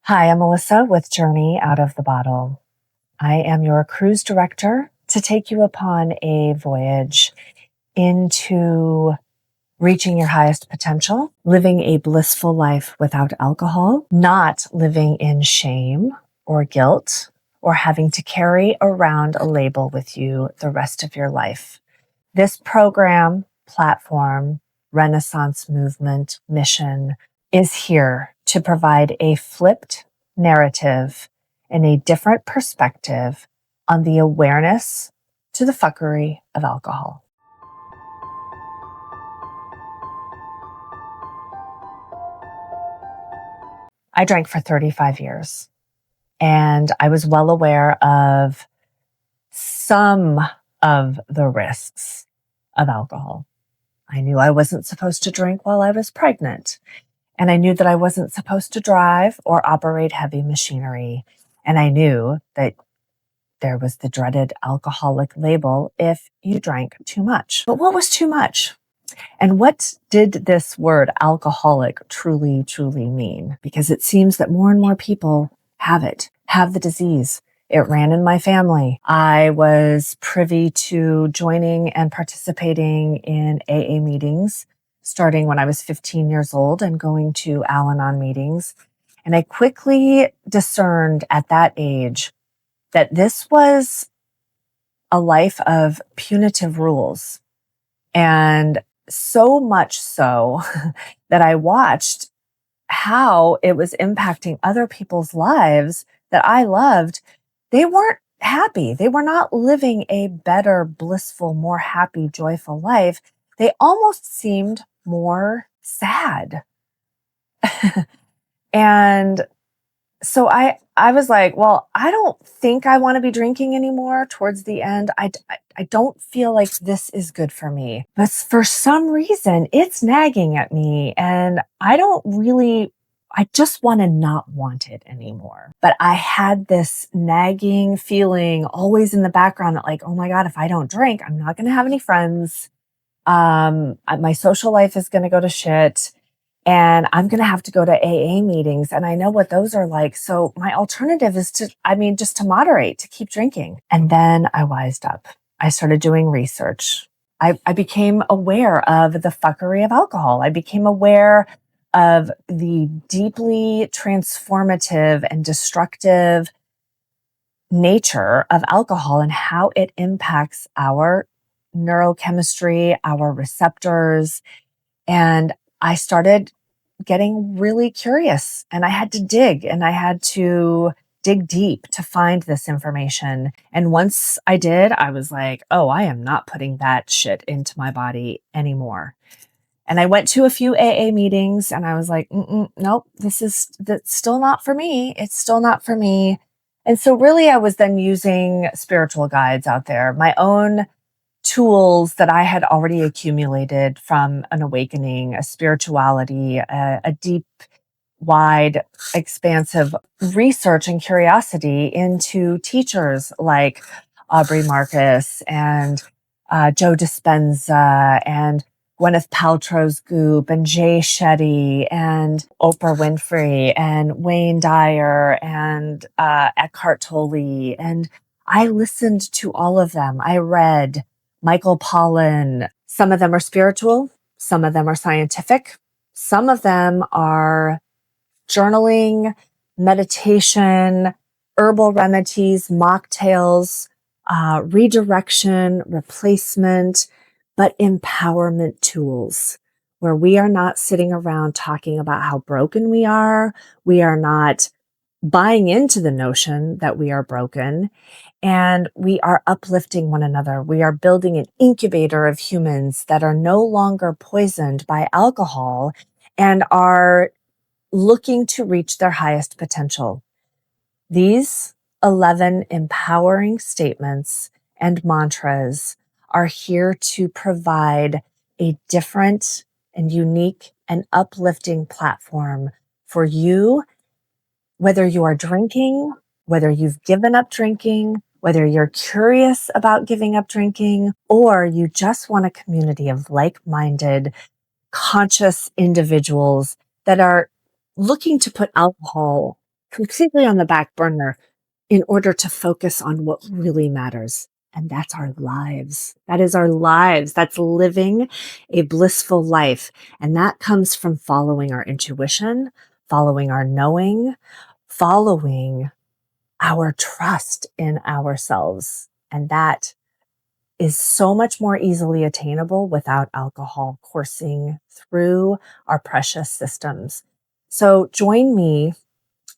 Hi, I'm Melissa with Journey Out of the Bottle. I am your cruise director to take you upon a voyage into reaching your highest potential, living a blissful life without alcohol, not living in shame or guilt, or having to carry around a label with you the rest of your life. This program, platform, Renaissance movement, mission is here to provide a flipped narrative and a different perspective on the awareness to the fuckery of alcohol. I drank for 35 years, and I was well aware of some of the risks of alcohol. I knew I wasn't supposed to drink while I was pregnant. And I knew that I wasn't supposed to drive or operate heavy machinery. And I knew that there was the dreaded alcoholic label if you drank too much. But what was too much? And what did this word alcoholic truly mean? Because it seems that more and more people have the disease. It ran in my family. I was privy to joining and participating in AA meetings starting when I was 15 years old and going to Al-Anon meetings. And I quickly discerned at that age that this was a life of punitive rules. And so much so that I watched how it was impacting other people's lives that I loved. They weren't happy. They were not living a better, blissful, more happy, joyful life. They almost seemed more sad. And so I was like, well, I don't think I want to be drinking anymore towards the end. I don't feel like this is good for me. But for some reason, it's nagging at me. And I just want to not want it anymore. But I had this nagging feeling always in the background that like, oh my God, if I don't drink, I'm not going to have any friends. My social life is going to go to shit. And I'm going to have to go to AA meetings. And I know what those are like. So my alternative is just to moderate, to keep drinking. And then I wised up. I started doing research. I became aware of the fuckery of alcohol. I became aware of the deeply transformative and destructive nature of alcohol and how it impacts our neurochemistry, our receptors. And I started getting really curious, and I had to dig deep to find this information. And once I did, I was like, oh, I am not putting that shit into my body anymore. And I went to a few AA meetings and I was like, nope, that's still not for me. It's still not for me. And so really I was then using spiritual guides out there, my own tools that I had already accumulated from an awakening, a spirituality, a deep, wide, expansive research and curiosity into teachers like Aubrey Marcus and Joe Dispenza and Gwyneth Paltrow's Goop and Jay Shetty and Oprah Winfrey and Wayne Dyer and Eckhart Tolle. And I listened to all of them. I read Michael Pollan. Some of them are spiritual. Some of them are scientific. Some of them are journaling, meditation, herbal remedies, mocktails, redirection, replacement, but empowerment tools where we are not sitting around talking about how broken we are. We are not buying into the notion that we are broken, and we are uplifting one another. We are building an incubator of humans that are no longer poisoned by alcohol and are looking to reach their highest potential. These 11 empowering statements and mantras are here to provide a different and unique and uplifting platform for you, whether you are drinking, whether you've given up drinking, whether you're curious about giving up drinking, or you just want a community of like-minded, conscious individuals that are looking to put alcohol completely on the back burner in order to focus on what really matters. And that's our lives. That is our lives. That's living a blissful life. And that comes from following our intuition, following our knowing, following our trust in ourselves. And that is so much more easily attainable without alcohol coursing through our precious systems. So join me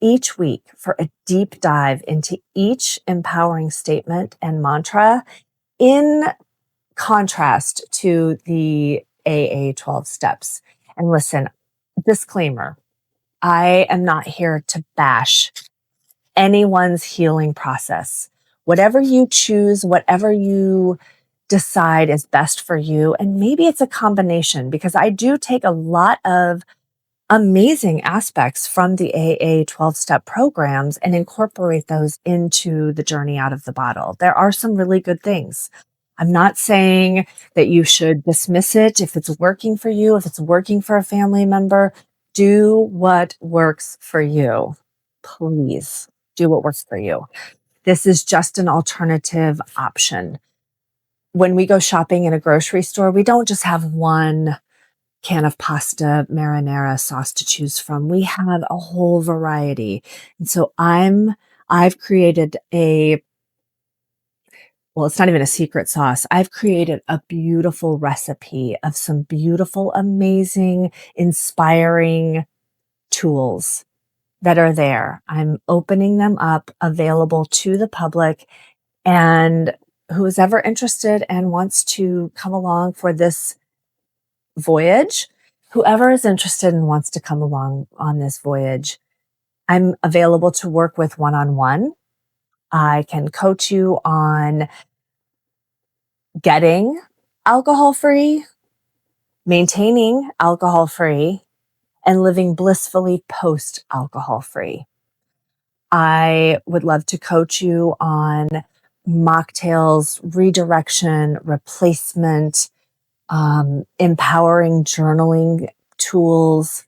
each week for a deep dive into each empowering statement and mantra in contrast to the AA 12 steps. And listen, disclaimer, I am not here to bash anyone's healing process. Whatever you choose, whatever you decide is best for you, and maybe it's a combination, because I do take a lot of amazing aspects from the AA 12-step programs and incorporate those into the journey out of the bottle. There are some really good things. I'm not saying that you should dismiss it if it's working for you, if it's working for a family member. Do what works for you. Please do what works for you. This is just an alternative option. When we go shopping in a grocery store, we don't just have one can of pasta marinara sauce to choose from. We have a whole variety. And so I've created it's not even a secret sauce. I've created a beautiful recipe of some beautiful, amazing, inspiring tools that are there. I'm opening them up, available to the public, and who is ever interested and wants to come along for this voyage, whoever is interested and wants to come along on this voyage, I'm available to work with one-on-one. I can coach you on getting alcohol-free, maintaining alcohol-free, and living blissfully post-alcohol-free. I would love to coach you on mocktails, redirection, replacement, empowering journaling tools.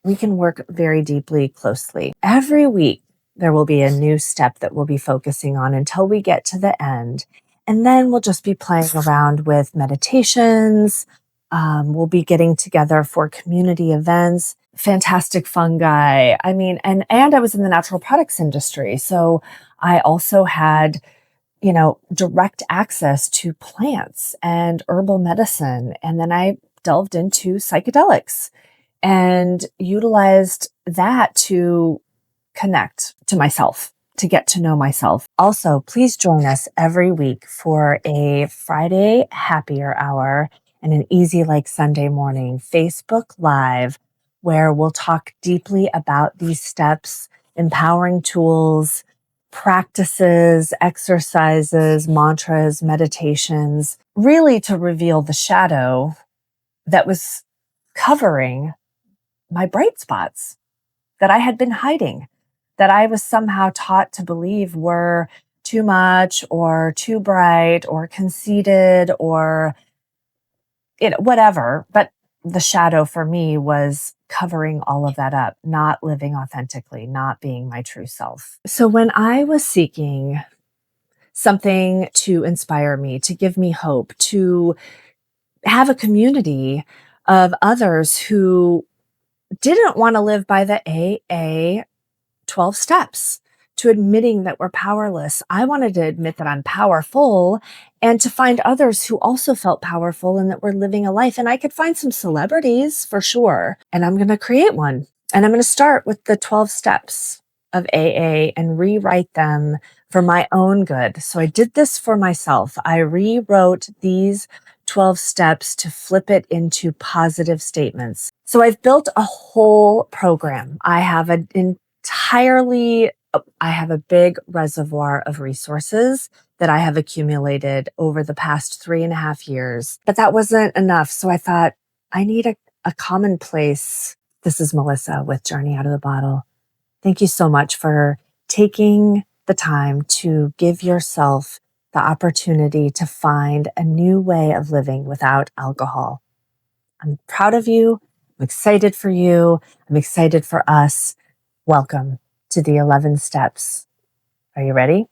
We can work very deeply, closely. Every week, there will be a new step that we'll be focusing on until we get to the end. And then we'll just be playing around with meditations. We'll be getting together for community events, fantastic fungi. I mean, and I was in the natural products industry. So I also had direct access to plants and herbal medicine. And then I delved into psychedelics and utilized that to connect to myself, to get to know myself. Also, please join us every week for a Friday happier hour and an easy like Sunday morning Facebook Live, where we'll talk deeply about these steps, empowering tools, practices, exercises, mantras, meditations, really to reveal the shadow that was covering my bright spots that I had been hiding, that I was somehow taught to believe were too much or too bright or conceited or whatever. But the shadow for me was covering all of that up, not living authentically, not being my true self. So when I was seeking something to inspire me, to give me hope, to have a community of others who didn't want to live by the AA 12 steps, to admitting that we're powerless. I wanted to admit that I'm powerful and to find others who also felt powerful and that were living a life. And I could find some celebrities for sure. And I'm going to create one. And I'm going to start with the 12 steps of AA and rewrite them for my own good. So I did this for myself. I rewrote these 12 steps to flip it into positive statements. So I've built a whole program. I have a big reservoir of resources that I have accumulated over the past 3.5 years, but that wasn't enough. So I thought I need a commonplace. This is Melissa with Journey Out of the Bottle. Thank you so much for taking the time to give yourself the opportunity to find a new way of living without alcohol. I'm proud of you. I'm excited for you. I'm excited for us. Welcome. to the 11 steps. Are you ready?